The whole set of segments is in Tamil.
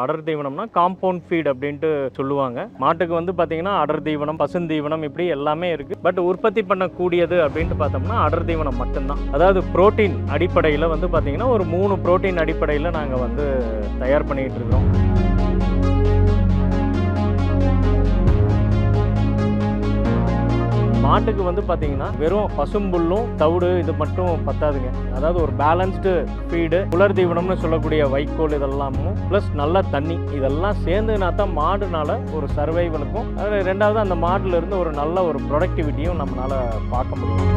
அடர் தீவனம்னா காம்பவுண்ட் ஃபீட் அப்படின்ட்டு சொல்லுவாங்க. மாட்டுக்கு வந்து பார்த்தீங்கன்னா அடர் தீவனம், பசுந்தீவனம் இப்படி எல்லாமே இருக்கு. பட் உற்பத்தி பண்ணக்கூடியது அப்படின்ட்டு பார்த்தோம்னா அடர் தீவனம் மட்டும்தான். அதாவது புரோட்டீன் அடிப்படையில் வந்து பார்த்தீங்கன்னா ஒரு 3 புரோட்டீன் அடிப்படையில் நாங்கள் வந்து தயார் பண்ணிட்டு இருக்கோம். மாட்டுக்கு வந்து பார்த்தீங்கன்னா வெறும் பசும்புல்லும் தவிடு இது மட்டும் பத்தாதுங்க. அதாவது ஒரு பேலன்ஸ்டு ஃபீடு, உலர் தீவனம்னு சொல்லக்கூடிய வைக்கோல் இதெல்லாமும் ப்ளஸ் நல்ல தண்ணி இதெல்லாம் சேர்ந்துனா தான் மாடுனால ஒரு சர்வைவலுக்கும், ரெண்டாவது அந்த மாடுல இருந்து ஒரு நல்ல ஒரு ப்ரொடக்டிவிட்டியும் நம்மளால பார்க்க முடியும்.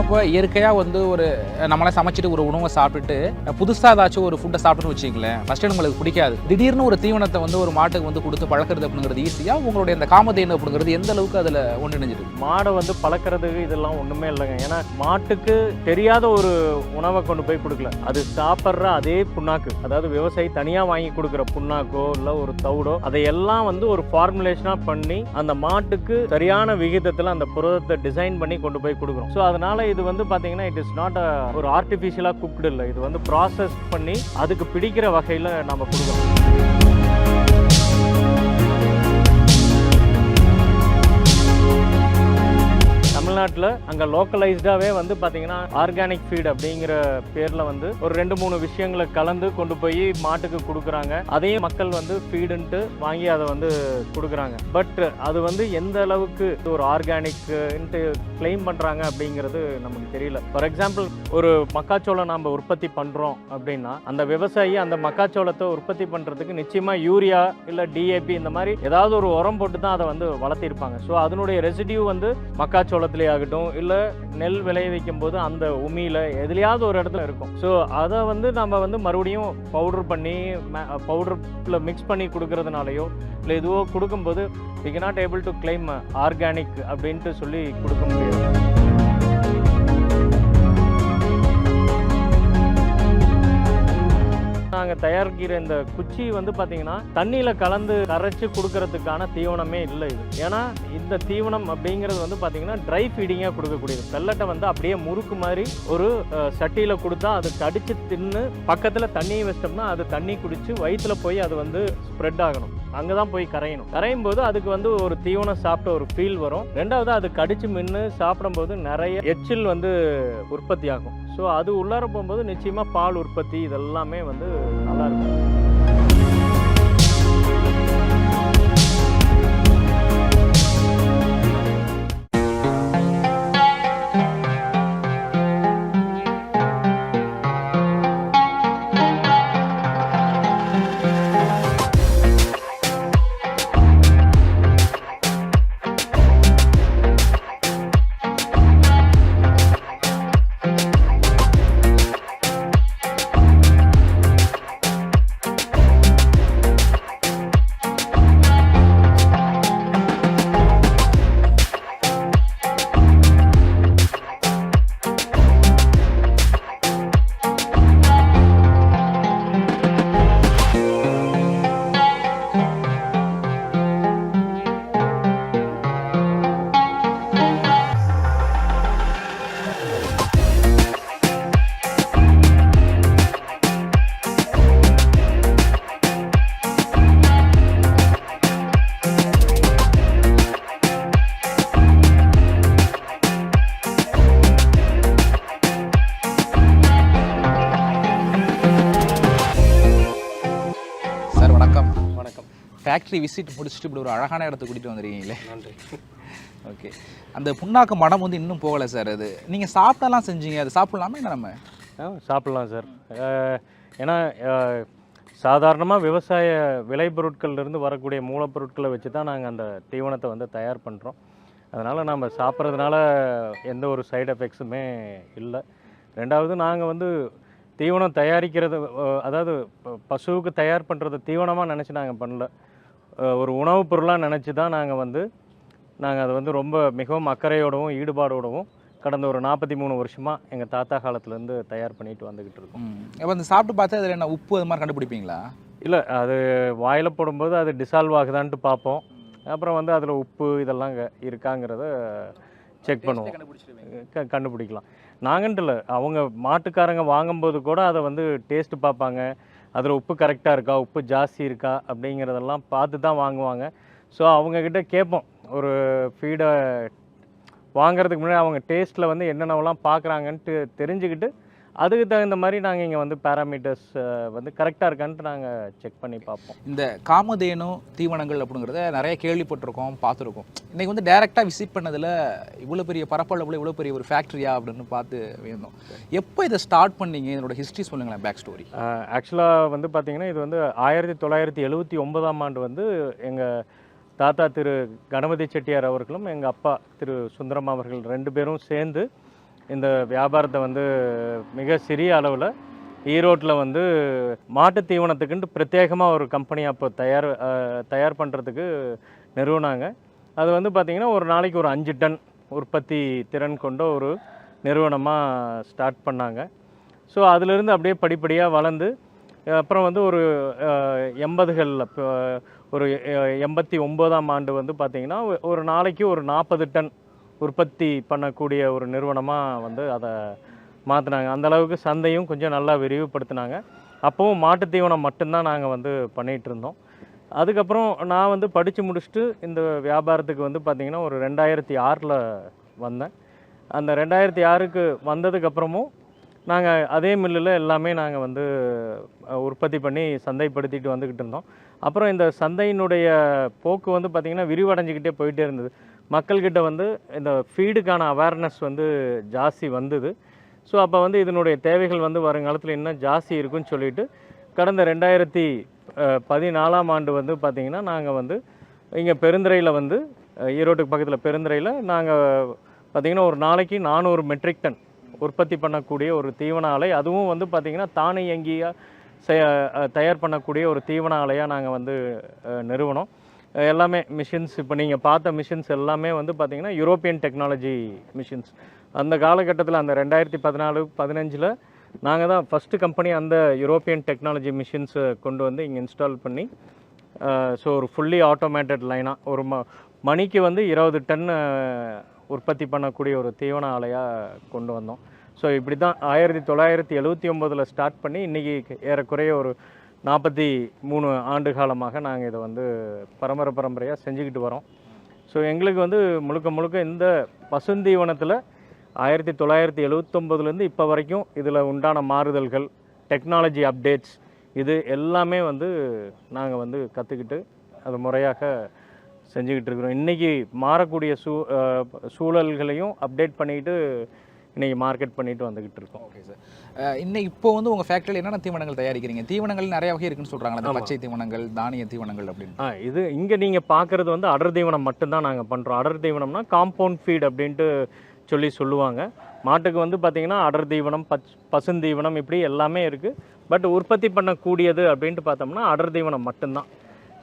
இப்போ இயற்கையாக வந்து ஒரு நம்மளே சமைச்சிட்டு ஒரு உணவை சாப்பிட்டுட்டு புதுசாக ஏதாச்சும் ஒரு ஃபுட்டை சாப்பிட்டுன்னு வச்சுங்களேன், ஃபஸ்ட்டு நம்மளுக்கு பிடிக்காது. திடீர்னு ஒரு தீவனத்தை வந்து ஒரு மாட்டுக்கு வந்து கொடுத்து பழக்கிறது அப்படிங்கிறது ஈஸியாக உங்களுடைய இந்த காமதேனு அப்படிங்கிறது எந்த அளவுக்கு அதில் ஒன்றிணைஞ்சிருக்கு? மாடை வந்து பழக்கிறதுக்கு இதெல்லாம் ஒன்றுமே இல்லைங்க. ஏன்னா மாட்டுக்கு தெரியாத ஒரு உணவை கொண்டு போய் கொடுக்கல. அது சாப்பிட்ற அதே புண்ணாக்கு, அதாவது விவசாயி தனியாக வாங்கி கொடுக்குற புண்ணாக்கோ இல்லை ஒரு தவிடோ அதையெல்லாம் வந்து ஒரு ஃபார்முலேஷனாக பண்ணி அந்த மாட்டுக்கு சரியான விகிதத்தில் அந்த புரதத்தை டிசைன் பண்ணி கொண்டு போய் கொடுக்குறோம். ஸோ அதனால இது வந்து பார்த்தீங்கன்னா இட் இஸ் நாட் ஒரு ஆர்டிஃபிஷியலாக குக்டு இல்லை. இது வந்து ப்ராசஸ் பண்ணி அதுக்கு பிடிக்கிற வகையில் நம்ம கொடுக்குறோம். தமிழ்நாட்டில் அங்கே லோக்கலைஸ்டாகவே வந்து பார்த்தீங்கன்னா ஆர்கானிக் ஃபீட் அப்படிங்கிற பேரில் வந்து ஒரு 2-3 விஷயங்களை கலந்து கொண்டு போய் மாட்டுக்கு கொடுக்குறாங்க. அதையும் மக்கள் வந்து ஃபீடுன்ட்டு வாங்கி அதை வந்து கொடுக்குறாங்க. பட் அது வந்து எந்த அளவுக்கு ஒரு ஆர்கானிக்ன்ட்டு கிளைம் பண்ணுறாங்க அப்படிங்கிறது நமக்கு தெரியல. ஃபார் எக்ஸாம்பிள் ஒரு மக்காச்சோளம் நம்ம உற்பத்தி பண்ணுறோம் அப்படின்னா அந்த விவசாயி அந்த மக்காச்சோளத்தை உற்பத்தி பண்ணுறதுக்கு நிச்சயமாக யூரியா இல்லை டிஏபி இந்த மாதிரி ஏதாவது ஒரு உரம் போட்டு தான் அதை வந்து வளர்த்திருப்பாங்க. ஸோ அதனுடைய ரெசிடியூ வந்து மக்காச்சோளத்தில் ஆகட்டும் இல்லை நெல் விளைய வைக்கும் போது அந்த உமியில் எதுலையாவது ஒரு இடத்துல இருக்கும். ஸோ அதை வந்து நம்ம வந்து மறுபடியும் பவுடர் பண்ணி பவுடரில் மிக்ஸ் பண்ணி கொடுக்கறதுனாலையோ இல்லை இதுவோ கொடுக்கும்போது we cannot able to claim organic அப்படின்ட்டு சொல்லி கொடுக்க முடியாது. நாங்கள் தயாரிக்கிற இந்த குச்சி வந்து பார்த்தீங்கன்னா தண்ணியில் கலந்து கரைச்சி கொடுக்கறதுக்கான தீவனமே இல்லை இது. ஏன்னா இந்த தீவனம் அப்படிங்கிறது வந்து பார்த்தீங்கன்னா ட்ரை ஃபீடிங்காக கொடுக்கக்கூடியது. பெல்லட்டை வந்து அப்படியே முறுக்கு மாதிரி ஒரு சட்டியில் கொடுத்தா அது கடிச்சு தின்னு பக்கத்தில் தண்ணியை வச்சிட்டோம்னா அது தண்ணி குடிச்சு வயிற்றுல போய் அது வந்து ஸ்ப்ரெட் ஆகணும். அங்கே தான் போய் கரையணும். கரையும் போது அதுக்கு வந்து ஒரு தீவனம் சாப்பிட்ட ஒரு ஃபீல் வரும். ரெண்டாவது அது கடிச்சு மின்னு சாப்பிடும்போது நிறைய எச்சில் வந்து உற்பத்தி ஆகும். ஸோ அது உள்ளார போகும்போது நிச்சயமாக பால் உற்பத்தி இதெல்லாமே வந்து நல்லா இருக்கும். ஃபேக்ட்ரி விசிட் முடிச்சுட்டு இப்படி ஒரு அழகான இடத்துக்கு கூட்டிகிட்டு வந்துருக்கீங்களே, நன்றி. ஓகே, அந்த புண்ணாக்கு மனம் வந்து இன்னும் போகலை சார். அது நீங்கள் சாப்பிட்டலாம் செஞ்சீங்க, அது சாப்பிட்லாமா என்ன? நம்ம சாப்பிட்லாம் சார். ஏன்னா சாதாரணமாக விவசாய விளைபொருட்கள்லேருந்து வரக்கூடிய மூலப்பொருட்களை வச்சு தான் நாங்கள் அந்த தீவனத்தை வந்து தயார் பண்ணுறோம். அதனால் நம்ம சாப்பிட்றதுனால எந்த ஒரு சைடு எஃபெக்ட்ஸுமே இல்லை. ரெண்டாவது நாங்கள் வந்து தீவனம் தயாரிக்கிறது, அதாவது பசுவுக்கு தயார் பண்ணுறது தீவனமாக நினச்சி நாங்கள் பண்ணல, ஒரு உணவுப் பொருளாக நினச்சி தான் நாங்கள் அதை வந்து ரொம்ப மிகவும் அக்கறையோடவும் ஈடுபாடோடவும் கடந்த ஒரு 43 வருஷமாக எங்கள் தாத்தா காலத்துலேருந்து தயார் பண்ணிட்டு வந்துக்கிட்டு இருக்கோம். அப்போ அந்த சாப்பிட்டு பார்த்து அதில் என்ன உப்பு அது மாதிரி கண்டுபிடிப்பீங்களா? இல்லை, அது வாயில் போடும்போது அது டிசால்வ் ஆகுதான்ட்டு பார்ப்போம். அப்புறம் வந்து அதில் உப்பு இதெல்லாம் இருக்காங்கிறத செக் பண்ணுவோம், கண்டுபிடிக்கலாம். நாங்கன்ட்டு இல்லை, அவங்க மாட்டுக்காரங்க வாங்கும்போது கூட அதை வந்து டேஸ்ட்டு பார்ப்பாங்க. அதில் உப்பு கரெக்டாக இருக்கா, உப்பு ஜாஸ்தி இருக்கா அப்படிங்கிறதெல்லாம் பார்த்து தான் வாங்குவாங்க. ஸோ அவங்கக்கிட்ட கேட்போம், ஒரு ஃபீடை வாங்குறதுக்கு முன்னாடி அவங்க டேஸ்ட்டில் வந்து என்னென்னலாம் பார்க்குறாங்கன்ட்டு தெரிஞ்சுக்கிட்டு அதுக்கு தகுந்த மாதிரி நாங்கள் இங்கே வந்து பேராமீட்டர்ஸ் வந்து கரெக்டாக இருக்கான்ட்டு நாங்கள் செக் பண்ணி பார்ப்போம். இந்த காமதேனு தீவனங்கள் அப்படிங்கிறத நிறைய கேள்விப்பட்டிருக்கோம், பார்த்துருக்கோம். இன்றைக்கி வந்து டைரெக்டாக விசிட் பண்ணதில் இவ்வளோ பெரிய பரப்பளவில் இவ்வளோ பெரிய ஒரு ஃபேக்ட்ரியா அப்படின்னு பார்த்து வேணும். எப்போ இதை ஸ்டார்ட் பண்ணீங்க, இதனோட ஹிஸ்ட்ரி சொல்லுங்களேன், பேக் ஸ்டோரி. ஆக்சுவலாக வந்து பார்த்திங்கன்னா இது வந்து 1979ஆம் ஆண்டு வந்து எங்கள் தாத்தா திரு கணபதி செட்டியார் அவர்களும் எங்கள் அப்பா திரு சுந்தரம் அவர்கள் 2 பேரும் சேர்ந்து இந்த வியாபாரத்தை வந்து மிக சிறிய அளவில் ஈரோட்டில் வந்து மாட்டு தீவனத்துக்குன்ட்டு பிரத்யேகமாக ஒரு கம்பெனி அப்போ தயார் பண்ணுறதுக்கு நிறுவனாங்க. அது வந்து பார்த்திங்கன்னா ஒரு நாளைக்கு ஒரு 5 டன் உற்பத்தி திறன் கொண்ட ஒரு நிறுவனமாக ஸ்டார்ட் பண்ணாங்க. ஸோ அதிலிருந்து அப்படியே படிப்படியாக வளர்ந்து அப்புறம் வந்து ஒரு 80களில் ஒரு 89ஆம் ஆண்டு வந்து பார்த்திங்கன்னா ஒரு நாளைக்கு ஒரு 40 டன் உற்பத்தி பண்ணக்கூடிய ஒரு நிறுவனமாக வந்து அதை மாற்றினாங்க. அந்தளவுக்கு சந்தையும் கொஞ்சம் நல்லா விரிவுபடுத்தினாங்க. அப்போவும் மாட்டுத் தீவனம் மட்டும்தான் நாங்கள் வந்து பண்ணிகிட்டு இருந்தோம். அதுக்கப்புறம் நான் வந்து படித்து முடிச்சுட்டு இந்த வியாபாரத்துக்கு வந்து பார்த்திங்கன்னா ஒரு 2006ல் வந்தேன். அந்த 2006க்கு வந்ததுக்கப்புறமும் நாங்கள் அதே மில்லில் எல்லாமே நாங்கள் வந்து உற்பத்தி பண்ணி சந்தைப்படுத்திட்டு வந்துக்கிட்டு இருந்தோம். அப்புறம் இந்த சந்தையினுடைய போக்கு வந்து பார்த்திங்கன்னா விரிவடைஞ்சிக்கிட்டே போயிட்டே இருந்தது. மக்கள்கிட்ட வந்து இந்த ஃபீடுக்கான அவேர்னஸ் வந்து ஜாஸ்தி வந்தது. ஸோ அப்போ வந்து இதனுடைய தேவைகள் வந்து வருங்காலத்தில் இன்னும் ஜாஸ்தி இருக்குன்னு சொல்லிட்டு கடந்த 2014ஆம் ஆண்டு வந்து பார்த்திங்கன்னா நாங்கள் வந்து இங்கே பெருந்துறையில் வந்து ஈரோட்டுக்கு பக்கத்தில் பெருந்துறையில் நாங்கள் பார்த்திங்கன்னா ஒரு நாளைக்கு 400 மெட்ரிக் டன் உற்பத்தி பண்ணக்கூடிய ஒரு தீவன ஆலை, அதுவும் வந்து பார்த்திங்கன்னா தானியங்கியாக தயார் பண்ணக்கூடிய ஒரு தீவன ஆலையாக நாங்கள் வந்து நிறுவனம். எல்லாமே மிஷின்ஸ், இப்போ நீங்கள் பார்த்த மிஷின்ஸ் எல்லாமே வந்து பார்த்திங்கன்னா யூரோப்பியன் டெக்னாலஜி மிஷின்ஸ். அந்த காலகட்டத்தில் அந்த 2014-15ல் நாங்கள் தான் ஃபஸ்ட்டு கம்பெனி அந்த யூரோப்பியன் டெக்னாலஜி மிஷின்ஸை கொண்டு வந்து இங்கே இன்ஸ்டால் பண்ணி ஸோ ஒரு ஃபுல்லி ஆட்டோமேட்டட் லைனாக ஒரு மணிக்கு வந்து 20 டன் உற்பத்தி பண்ணக்கூடிய ஒரு தீவன ஆலையாக கொண்டு வந்தோம். ஸோ இப்படி தான் 1979ல் ஸ்டார்ட் பண்ணி இன்றைக்கி ஏறக்குறைய ஒரு 43 ஆண்டு காலமாக நாங்கள் இதை வந்து பரம்பரையாக செஞ்சுக்கிட்டு வரோம். ஸோ எங்களுக்கு வந்து முழுக்க இந்த பசுந்தீவனத்தில் 1979லேருந்து இப்போ வரைக்கும் இதில் உண்டான மாறுதல்கள், டெக்னாலஜி அப்டேட்ஸ், இது எல்லாமே வந்து நாங்கள் வந்து கற்றுக்கிட்டு அது முறையாக செஞ்சுக்கிட்டு இருக்கிறோம். இன்றைக்கி மாறக்கூடிய சூழல்களையும் அப்டேட் பண்ணிக்கிட்டு இன்றைக்கி மார்க்கெட் பண்ணிட்டு வந்துக்கிட்டு இருக்கோம். Okay sir. இன்னைக்கு இப்போ வந்து உங்கள் ஃபேக்ட்ரியில் என்னென்ன தீவனங்கள் தயாரிக்கிறீங்க? தீவனங்கள் நிறைய வகை இருக்குன்னு சொல்கிறாங்க, அந்த பச்சை தீவனங்கள், தானிய தீவனங்கள் அப்படின்னு. இது இங்கே நீங்கள் பார்க்குறது வந்து அடர் தீவனம் மட்டும்தான் நாங்கள் பண்ணுறோம். அடர் தீவனம்னா காம்பவுண்ட் ஃபீட் அப்படின்ட்டு சொல்லுவாங்க. மாட்டுக்கு வந்து பார்த்திங்கன்னா அடர் தீவனம், பசுந்தீவனம் இப்படி எல்லாமே இருக்குது. பட் உற்பத்தி பண்ணக்கூடியது அப்படின்ட்டு பார்த்தோம்னா அடர் தீவனம் மட்டும்தான்.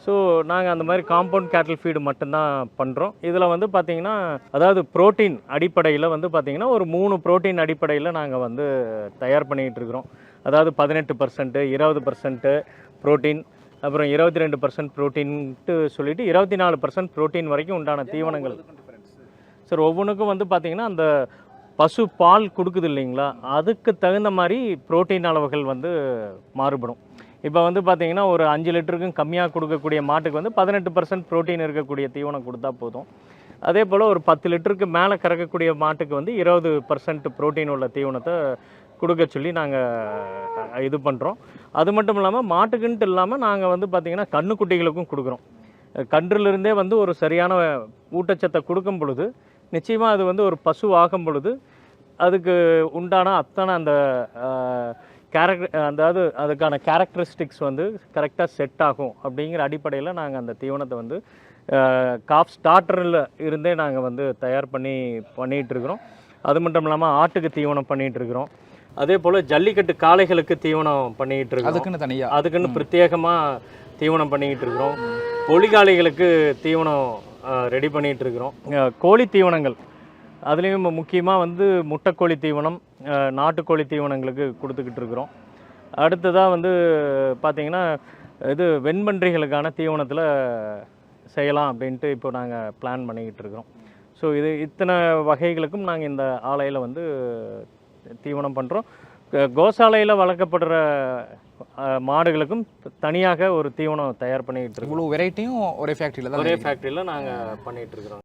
ஸோ நாங்கள் அந்த மாதிரி காம்பவுண்ட் கேட்டில் ஃபீடு மட்டும்தான் பண்ணுறோம். இதில் வந்து பார்த்திங்கன்னா அதாவது புரோட்டீன் அடிப்படையில் வந்து பார்த்திங்கன்னா ஒரு 3 புரோட்டீன் அடிப்படையில் நாங்கள் வந்து தயார் பண்ணிகிட்டு இருக்கிறோம். அதாவது 18%, 20% புரோட்டீன், அப்புறம் 22% புரோட்டீன்ட்டு சொல்லிவிட்டு 24% புரோட்டீன் வரைக்கும் உண்டான தீவனங்கள். சார் ஒவ்வொன்றுக்கும் வந்து பார்த்திங்கன்னா அந்த பசு பால் கொடுக்குது இல்லைங்களா, அதுக்கு தகுந்த மாதிரி புரோட்டீன் அளவுகள் வந்து மாறுபடும். இப்போ வந்து பார்த்திங்கன்னா ஒரு 5 லிட்டருக்கும் கம்மியாக கொடுக்கக்கூடிய மாட்டுக்கு வந்து 18% புரோட்டீன் இருக்கக்கூடிய தீவனம் கொடுத்தா போதும். அதே போல் ஒரு 10 லிட்டருக்கு மேலே கறக்கக்கூடிய மாட்டுக்கு வந்து 20% புரோட்டீன் உள்ள தீவனத்தை கொடுக்க சொல்லி நாங்கள் இது பண்ணுறோம். அது மட்டும் இல்லாமல் மாட்டுக்குன்ட்டு இல்லாமல் நாங்கள் வந்து பார்த்திங்கன்னா கன்றுக்குட்டிகளுக்கும் கொடுக்குறோம். கன்றுலேருந்தே வந்து ஒரு சரியான ஊட்டச்சத்தை கொடுக்கும் பொழுது நிச்சயமாக அது வந்து ஒரு பசு ஆகும் பொழுது அதுக்கு உண்டான அத்தனை அந்த அதாவது அதுக்கான கேரக்டரிஸ்டிக்ஸ் வந்து கரெக்டாக செட் ஆகும் அப்படிங்கிற அடிப்படையில் நாங்கள் அந்த தீவனத்தை வந்து காஃப் ஸ்டார்டரில் இருந்தே நாங்கள் வந்து தயார் பண்ணிகிட்ருக்குறோம். அது மட்டும் இல்லாமல் ஆட்டுக்கு தீவனம் பண்ணிகிட்ருக்குறோம். அதே போல் ஜல்லிக்கட்டு காளைகளுக்கு தீவனம் பண்ணிக்கிட்டு இருக்கோம். அதுக்குன்னு பிரத்யேகமாக தீவனம் பண்ணிக்கிட்டு இருக்கிறோம். பொலிகாளைகளுக்கு தீவனம் ரெடி பண்ணிகிட்டு இருக்கிறோம். கோழி தீவனங்கள் அதுலேயும் முக்கியமாக வந்து முட்டைக்கோழி தீவனம், நாட்டுக்கோழி தீவனங்களுக்கு கொடுத்துக்கிட்டு இருக்கிறோம். அடுத்ததாக வந்து பார்த்திங்கன்னா இது வெண்பன்றிகளுக்கான தீவனத்தில் செய்யலாம் அப்படின்ட்டு இப்போ நாங்கள் பிளான் பண்ணிக்கிட்டு இருக்கிறோம். ஸோ இது இத்தனை வகைகளுக்கும் நாங்கள் இந்த ஆலையில் வந்து தீவனம் பண்ணுறோம். கோசாலையில் வளர்க்கப்படுற மாடுகளுக்கும் தனியாக ஒரு தீவனம் தயார் பண்ணிக்கிட்டு இருக்கோம். இவ்வளோ வெரைட்டியும் ஒரே ஃபேக்ட்ரியில் தான் ஒரே ஃபேக்ட்ரியில் நாங்கள் பண்ணிகிட்டு இருக்கிறோம்.